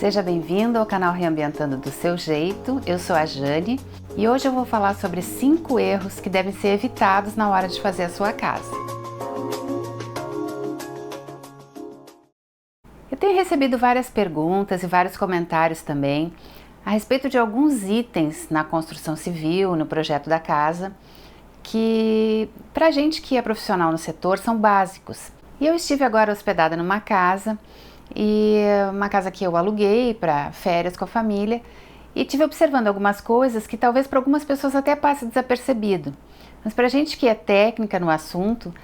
Seja bem-vindo ao canal Reambientando do Seu Jeito, eu sou a Jane e hoje eu vou falar sobre 5 erros que devem ser evitados na hora de fazer a sua casa. Eu tenho recebido várias perguntas e vários comentários também a respeito de alguns itens na construção civil, no projeto da casa, que pra gente que é profissional no setor são básicos. E eu estive agora hospedada numa casa, uma casa que eu aluguei para férias com a família, e tive observando algumas coisas que talvez para algumas pessoas até passe desapercebido, mas para gente que é técnica no assunto,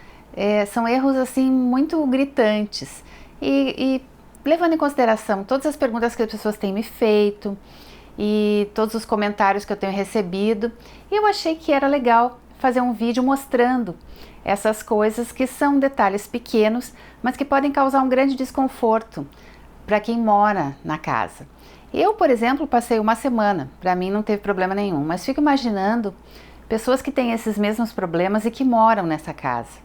são erros assim muito gritantes e levando em consideração todas as perguntas que as pessoas têm me feito e todos os comentários que eu tenho recebido, eu achei que era legal fazer um vídeo mostrando essas coisas que são detalhes pequenos, mas que podem causar um grande desconforto para quem mora na casa. Eu, por exemplo, passei uma semana, para mim não teve problema nenhum, mas fico imaginando pessoas que têm esses mesmos problemas e que moram nessa casa.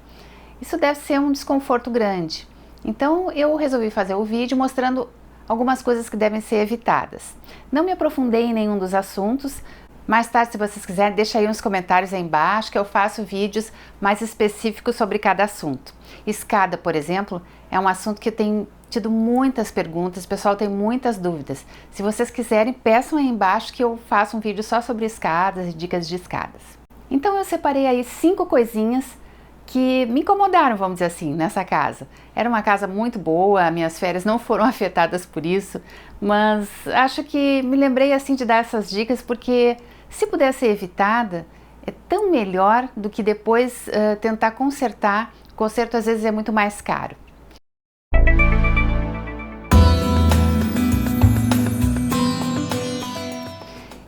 Isso deve ser um desconforto grande. Então eu resolvi fazer o vídeo mostrando algumas coisas que devem ser evitadas. Não me aprofundei em nenhum dos assuntos. Mais tarde, se vocês quiserem, deixa aí uns comentários aí embaixo que eu faço vídeos mais específicos sobre cada assunto. Escada, por exemplo, é um assunto que tem tido muitas perguntas, o pessoal tem muitas dúvidas. Se vocês quiserem, peçam aí embaixo que eu faço um vídeo só sobre escadas e dicas de escadas. Então eu separei aí 5 coisinhas que me incomodaram, vamos dizer assim, nessa casa. Era uma casa muito boa, minhas férias não foram afetadas por isso, mas acho que me lembrei assim de dar essas dicas porque se puder ser evitada, é tão melhor do que depois tentar consertar. Conserto às vezes é muito mais caro.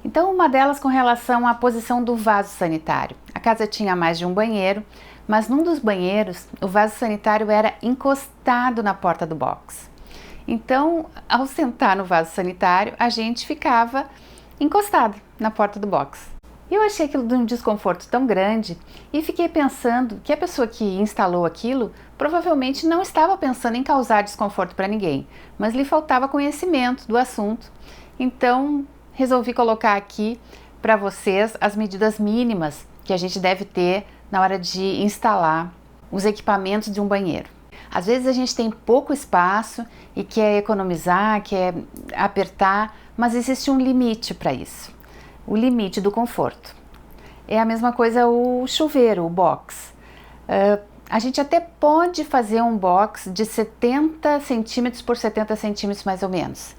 Então uma delas com relação à posição do vaso sanitário. A casa tinha mais de um banheiro, mas num dos banheiros o vaso sanitário era encostado na porta do box. Então, ao sentar no vaso sanitário, a gente ficava encostado na porta do box. Eu achei aquilo de um desconforto tão grande e fiquei pensando que a pessoa que instalou aquilo provavelmente não estava pensando em causar desconforto para ninguém, mas lhe faltava conhecimento do assunto. Então, resolvi colocar aqui para vocês as medidas mínimas que a gente deve ter na hora de instalar os equipamentos de um banheiro. Às vezes a gente tem pouco espaço e quer economizar, quer apertar, mas existe um limite para isso. O limite do conforto. É a mesma coisa o chuveiro, o box. A gente até pode fazer um box de 70 centímetros por 70 centímetros mais ou menos.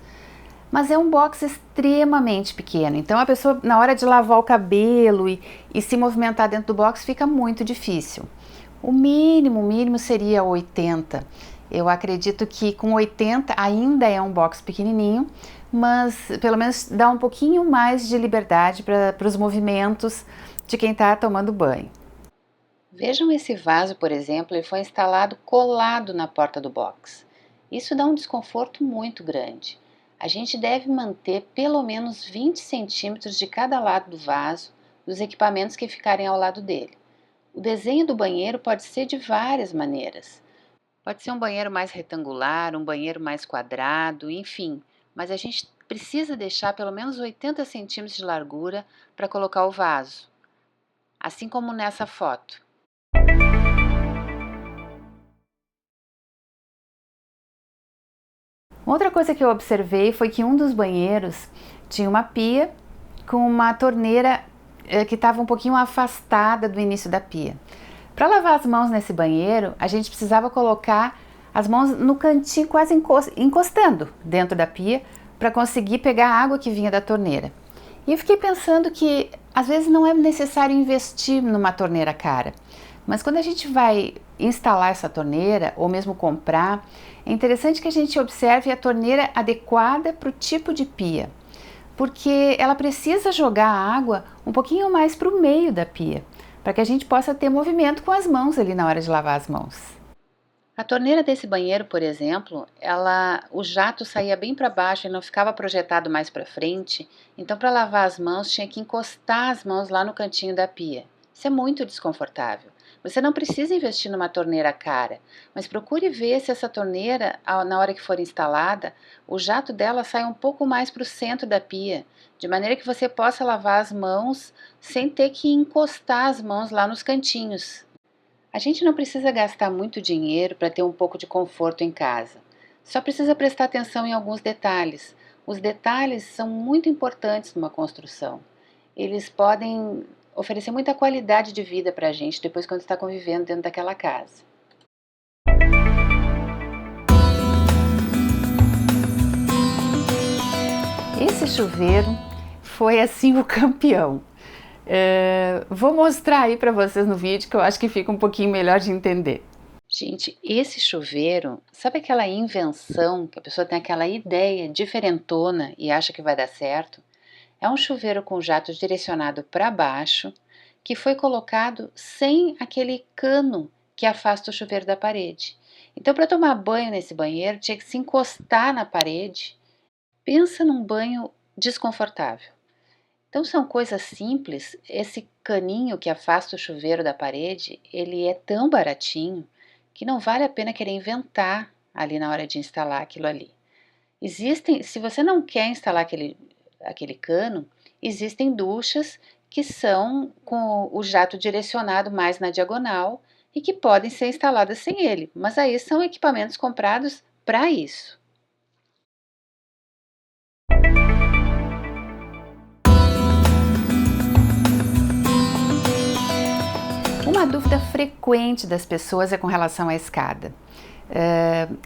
Mas é um box extremamente pequeno, então a pessoa na hora de lavar o cabelo e se movimentar dentro do box fica muito difícil. O mínimo seria 80. Eu acredito que com 80 ainda é um box pequenininho, mas pelo menos dá um pouquinho mais de liberdade para os movimentos de quem está tomando banho. Vejam esse vaso, por exemplo, ele foi instalado colado na porta do box. Isso dá um desconforto muito grande. A gente deve manter pelo menos 20 centímetros de cada lado do vaso dos equipamentos que ficarem ao lado dele. O desenho do banheiro pode ser de várias maneiras. Pode ser um banheiro mais retangular, um banheiro mais quadrado, enfim, mas a gente precisa deixar pelo menos 80 centímetros de largura para colocar o vaso, assim como nessa foto. Outra coisa que eu observei foi que um dos banheiros tinha uma pia com uma torneira que estava um pouquinho afastada do início da pia. Para lavar as mãos nesse banheiro, a gente precisava colocar as mãos no cantinho, quase encostando dentro da pia, para conseguir pegar a água que vinha da torneira. E eu fiquei pensando que às vezes não é necessário investir numa torneira cara, mas quando a gente vai instalar essa torneira, ou mesmo comprar, é interessante que a gente observe a torneira adequada para o tipo de pia, porque ela precisa jogar a água um pouquinho mais para o meio da pia, para que a gente possa ter movimento com as mãos ali na hora de lavar as mãos. A torneira desse banheiro, por exemplo, o jato saía bem para baixo e não ficava projetado mais para frente, então para lavar as mãos tinha que encostar as mãos lá no cantinho da pia. Isso é muito desconfortável, Você não precisa investir numa torneira cara, mas procure ver se essa torneira, na hora que for instalada, o jato dela sai um pouco mais para o centro da pia, de maneira que você possa lavar as mãos sem ter que encostar as mãos lá nos cantinhos. A gente não precisa gastar muito dinheiro para ter um pouco de conforto em casa. Só precisa prestar atenção em alguns detalhes. Os detalhes são muito importantes numa construção. Eles podem oferecer muita qualidade de vida para a gente depois quando está convivendo dentro daquela casa. Esse chuveiro foi assim o campeão. Vou mostrar aí para vocês no vídeo que eu acho que fica um pouquinho melhor de entender. Gente, esse chuveiro, sabe aquela invenção que a pessoa tem aquela ideia diferentona e acha que vai dar certo? É um chuveiro com jato direcionado para baixo, que foi colocado sem aquele cano que afasta o chuveiro da parede. Então, para tomar banho nesse banheiro, tinha que se encostar na parede. Pensa num banho desconfortável. Então, são coisas simples. Esse caninho que afasta o chuveiro da parede, ele é tão baratinho que não vale a pena querer inventar ali na hora de instalar aquilo ali. Se você não quer instalar aquele cano, existem duchas que são com o jato direcionado mais na diagonal e que podem ser instaladas sem ele, mas aí são equipamentos comprados para isso. Uma dúvida frequente das pessoas é com relação à escada.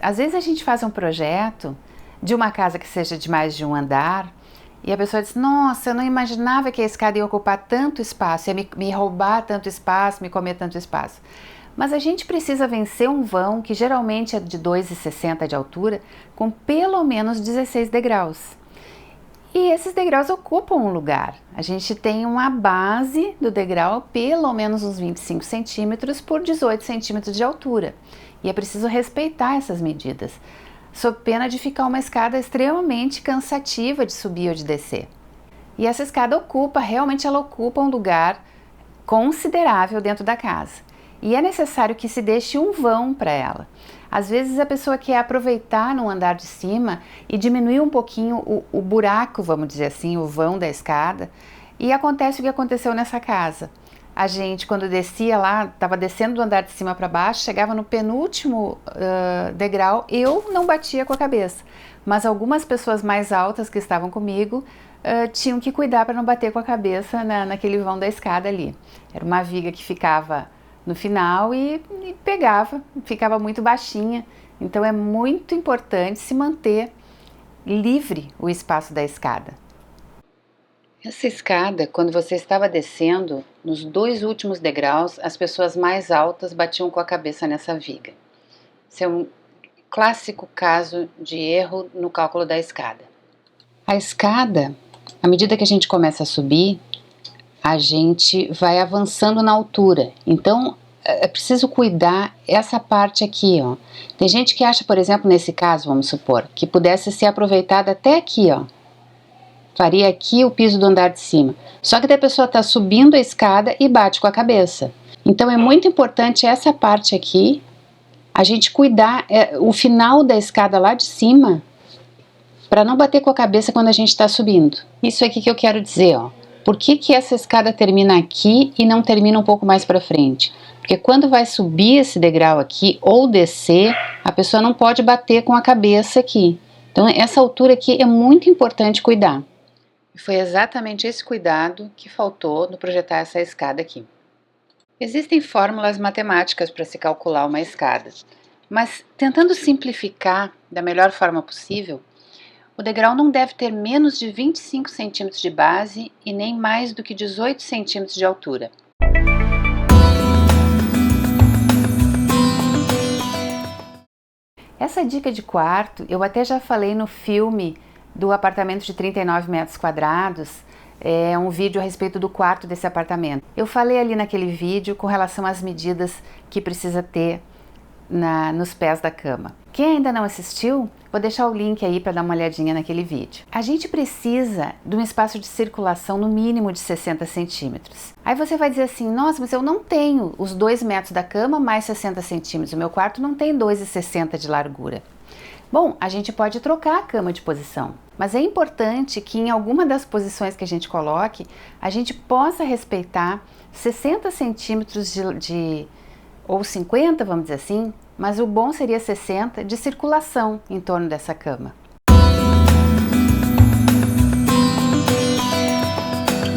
Às vezes a gente faz um projeto de uma casa que seja de mais de um andar e a pessoa diz: nossa, eu não imaginava que a escada ia ocupar tanto espaço, ia me roubar tanto espaço, me comer tanto espaço. Mas a gente precisa vencer um vão que geralmente é de 2,60 de altura, com pelo menos 16 degraus. E esses degraus ocupam um lugar. A gente tem uma base do degrau pelo menos uns 25 centímetros por 18 centímetros de altura. E é preciso respeitar essas medidas, sob pena de ficar uma escada extremamente cansativa de subir ou de descer. E essa escada realmente ela ocupa um lugar considerável dentro da casa. E é necessário que se deixe um vão para ela. Às vezes a pessoa quer aproveitar no andar de cima e diminuir um pouquinho o buraco, vamos dizer assim, o vão da escada. E acontece o que aconteceu nessa casa. A gente, quando descia lá, estava descendo do andar de cima para baixo, chegava no penúltimo degrau, eu não batia com a cabeça. Mas algumas pessoas mais altas que estavam comigo tinham que cuidar para não bater com a cabeça naquele vão da escada ali. Era uma viga que ficava no final e ficava muito baixinha. Então é muito importante se manter livre o espaço da escada. Essa escada, quando você estava descendo, nos 2 últimos degraus, as pessoas mais altas batiam com a cabeça nessa viga. Esse é um clássico caso de erro no cálculo da escada. A escada, à medida que a gente começa a subir, a gente vai avançando na altura. Então, é preciso cuidar essa parte aqui, ó. Tem gente que acha, por exemplo, nesse caso, vamos supor, que pudesse ser aproveitada até aqui, ó. Faria aqui o piso do andar de cima. Só que daí a pessoa está subindo a escada e bate com a cabeça. Então, é muito importante essa parte aqui, a gente cuidar o final da escada lá de cima, para não bater com a cabeça quando a gente está subindo. Isso aqui que eu quero dizer, ó. Por que essa escada termina aqui e não termina um pouco mais para frente? Porque quando vai subir esse degrau aqui ou descer, a pessoa não pode bater com a cabeça aqui. Então essa altura aqui é muito importante cuidar. Foi exatamente esse cuidado que faltou no projetar essa escada aqui. Existem fórmulas matemáticas para se calcular uma escada, mas tentando simplificar da melhor forma possível, o degrau não deve ter menos de 25 centímetros de base e nem mais do que 18 centímetros de altura. Essa dica de quarto eu até já falei no filme do apartamento de 39 metros quadrados, é um vídeo a respeito do quarto desse apartamento. Eu falei ali naquele vídeo com relação às medidas que precisa ter nos pés da cama. Quem ainda não assistiu, vou deixar o link aí para dar uma olhadinha naquele vídeo. A gente precisa de um espaço de circulação no mínimo de 60 centímetros. Aí você vai dizer assim, nossa, mas eu não tenho os 2 metros da cama mais 60 centímetros. O meu quarto não tem 2,60 de largura. Bom, a gente pode trocar a cama de posição, mas é importante que em alguma das posições que a gente coloque, a gente possa respeitar 60 centímetros ou 50, vamos dizer assim, mas o bom seria 60 de circulação em torno dessa cama.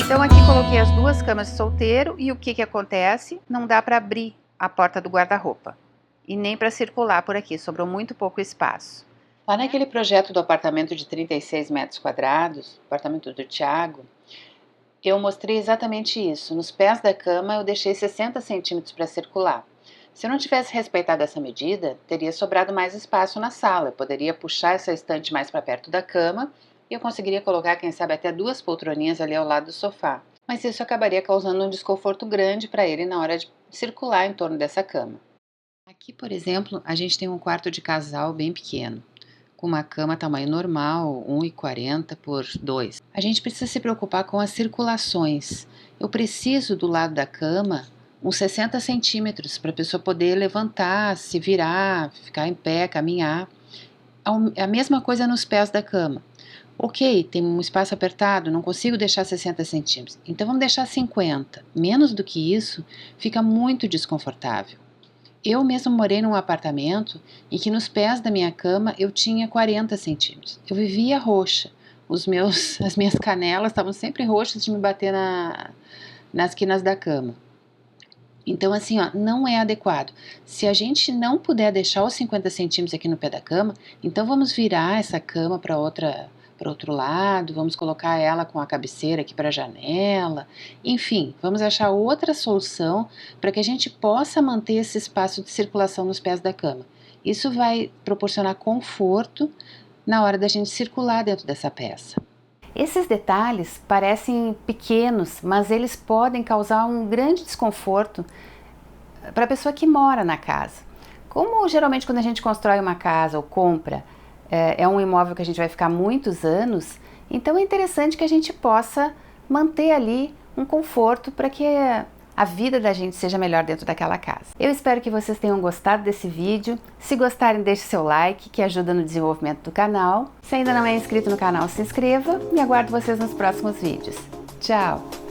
Então aqui coloquei as 2 camas de solteiro e o que acontece? Não dá para abrir a porta do guarda-roupa e nem para circular por aqui, sobrou muito pouco espaço. Lá naquele projeto do apartamento de 36 metros quadrados, apartamento do Thiago, eu mostrei exatamente isso. Nos pés da cama eu deixei 60 centímetros para circular. Se eu não tivesse respeitado essa medida, teria sobrado mais espaço na sala. Eu poderia puxar essa estante mais para perto da cama e eu conseguiria colocar, quem sabe, até 2 poltroninhas ali ao lado do sofá. Mas isso acabaria causando um desconforto grande para ele na hora de circular em torno dessa cama. Aqui, por exemplo, a gente tem um quarto de casal bem pequeno, com uma cama tamanho normal, 1,40 por 2. A gente precisa se preocupar com as circulações. Eu preciso do lado da cama uns 60 centímetros para a pessoa poder levantar, se virar, ficar em pé, caminhar. A mesma coisa nos pés da cama. Ok, tem um espaço apertado, não consigo deixar 60 centímetros. Então vamos deixar 50. Menos do que isso, fica muito desconfortável. Eu mesmo morei num apartamento em que nos pés da minha cama eu tinha 40 centímetros. Eu vivia roxa. As minhas canelas estavam sempre roxas de me bater nas quinas da cama. Então assim, ó, não é adequado. Se a gente não puder deixar os 50 centímetros aqui no pé da cama, então vamos virar essa cama para outro lado, vamos colocar ela com a cabeceira aqui para a janela, enfim, vamos achar outra solução para que a gente possa manter esse espaço de circulação nos pés da cama. Isso vai proporcionar conforto na hora da gente circular dentro dessa peça. Esses detalhes parecem pequenos, mas eles podem causar um grande desconforto para a pessoa que mora na casa. Como geralmente quando a gente constrói uma casa ou compra, é um imóvel que a gente vai ficar muitos anos, então é interessante que a gente possa manter ali um conforto para que a vida da gente seja melhor dentro daquela casa. Eu espero que vocês tenham gostado desse vídeo. Se gostarem, deixe seu like, que ajuda no desenvolvimento do canal. Se ainda não é inscrito no canal, se inscreva e aguardo vocês nos próximos vídeos. Tchau!